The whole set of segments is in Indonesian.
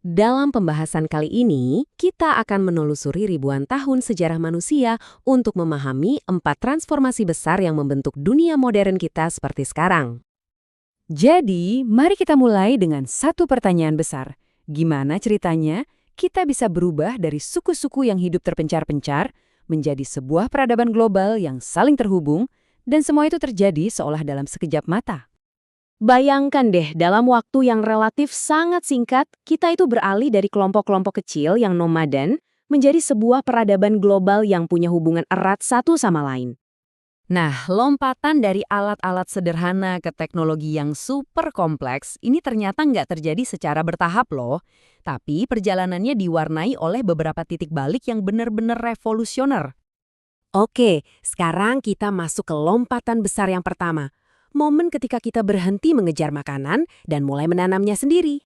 Dalam pembahasan kali ini, kita akan menelusuri ribuan tahun sejarah manusia untuk memahami 4 transformasi besar yang membentuk dunia modern kita seperti sekarang. Jadi, mari kita mulai dengan satu pertanyaan besar. Gimana ceritanya kita bisa berubah dari suku-suku yang hidup terpencar-pencar menjadi sebuah peradaban global yang saling terhubung, dan semua itu terjadi seolah dalam sekejap mata? Bayangkan deh, dalam waktu yang relatif sangat singkat, kita itu beralih dari kelompok-kelompok kecil yang nomaden menjadi sebuah peradaban global yang punya hubungan erat satu sama lain. Nah, lompatan dari alat-alat sederhana ke teknologi yang super kompleks ini ternyata nggak terjadi secara bertahap loh. Tapi perjalanannya diwarnai oleh beberapa titik balik yang benar-benar revolusioner. Oke, sekarang kita masuk ke lompatan besar yang pertama. Momen ketika kita berhenti mengejar makanan dan mulai menanamnya sendiri.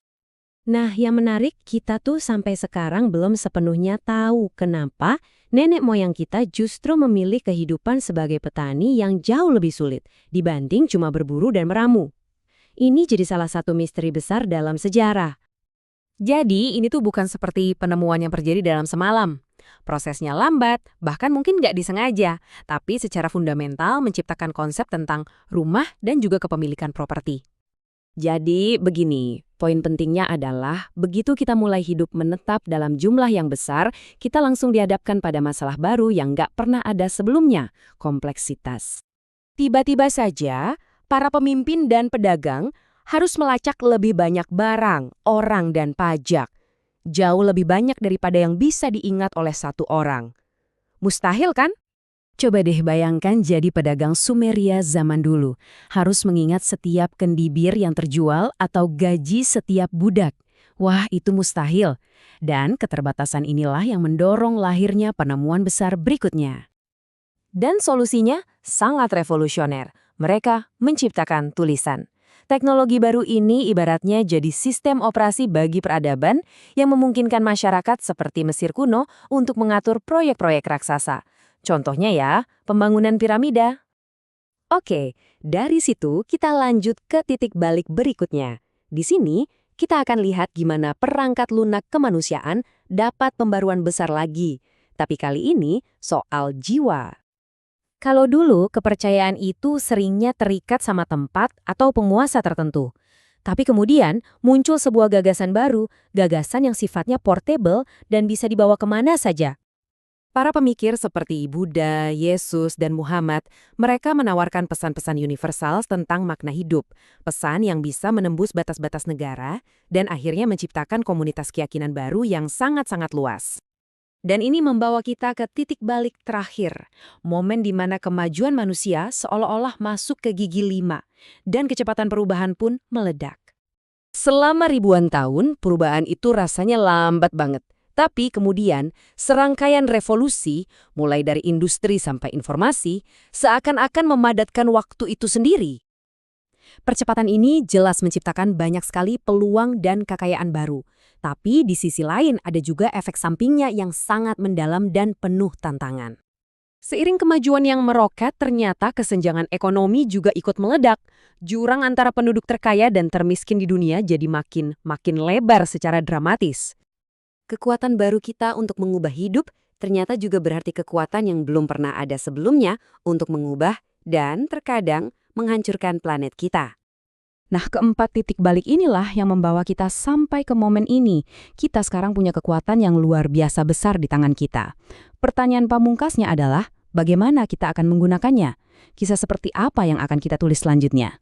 Nah, yang menarik, kita tuh sampai sekarang belum sepenuhnya tahu kenapa nenek moyang kita justru memilih kehidupan sebagai petani yang jauh lebih sulit dibanding cuma berburu dan meramu. Ini jadi salah satu misteri besar dalam sejarah. Jadi, ini tuh bukan seperti penemuan yang terjadi dalam semalam. Prosesnya lambat, bahkan mungkin nggak disengaja, tapi secara fundamental menciptakan konsep tentang rumah dan juga kepemilikan properti. Jadi begini, poin pentingnya adalah begitu kita mulai hidup menetap dalam jumlah yang besar, kita langsung dihadapkan pada masalah baru yang nggak pernah ada sebelumnya, kompleksitas. Tiba-tiba saja, para pemimpin dan pedagang harus melacak lebih banyak barang, orang, dan pajak. Jauh lebih banyak daripada yang bisa diingat oleh satu orang. Mustahil kan? Coba deh bayangkan jadi pedagang Sumeria zaman dulu. Harus mengingat setiap kendi bir yang terjual atau gaji setiap budak. Wah, itu mustahil. Dan keterbatasan inilah yang mendorong lahirnya penemuan besar berikutnya. Dan solusinya sangat revolusioner. Mereka menciptakan tulisan. Teknologi baru ini ibaratnya jadi sistem operasi bagi peradaban yang memungkinkan masyarakat seperti Mesir kuno untuk mengatur proyek-proyek raksasa. Contohnya ya, pembangunan piramida. Oke, dari situ kita lanjut ke titik balik berikutnya. Di sini, kita akan lihat gimana perangkat lunak kemanusiaan dapat pembaruan besar lagi. Tapi kali ini soal jiwa. Kalau dulu kepercayaan itu seringnya terikat sama tempat atau penguasa tertentu. Tapi kemudian muncul sebuah gagasan baru, gagasan yang sifatnya portable dan bisa dibawa kemana saja. Para pemikir seperti Buddha, Yesus, dan Muhammad, mereka menawarkan pesan-pesan universal tentang makna hidup, pesan yang bisa menembus batas-batas negara, dan akhirnya menciptakan komunitas keyakinan baru yang sangat-sangat luas. Dan ini membawa kita ke titik balik terakhir, momen di mana kemajuan manusia seolah-olah masuk ke gigi 5, dan kecepatan perubahan pun meledak. Selama ribuan tahun, perubahan itu rasanya lambat banget. Tapi kemudian, serangkaian revolusi, mulai dari industri sampai informasi, seakan-akan memadatkan waktu itu sendiri. Percepatan ini jelas menciptakan banyak sekali peluang dan kekayaan baru. Tapi di sisi lain ada juga efek sampingnya yang sangat mendalam dan penuh tantangan. Seiring kemajuan yang meroket, ternyata kesenjangan ekonomi juga ikut meledak. Jurang antara penduduk terkaya dan termiskin di dunia jadi makin lebar secara dramatis. Kekuatan baru kita untuk mengubah hidup ternyata juga berarti kekuatan yang belum pernah ada sebelumnya untuk mengubah dan terkadang menghancurkan planet kita. Nah, keempat titik balik inilah yang membawa kita sampai ke momen ini. Kita sekarang punya kekuatan yang luar biasa besar di tangan kita. Pertanyaan pamungkasnya adalah, bagaimana kita akan menggunakannya? Kisah seperti apa yang akan kita tulis selanjutnya?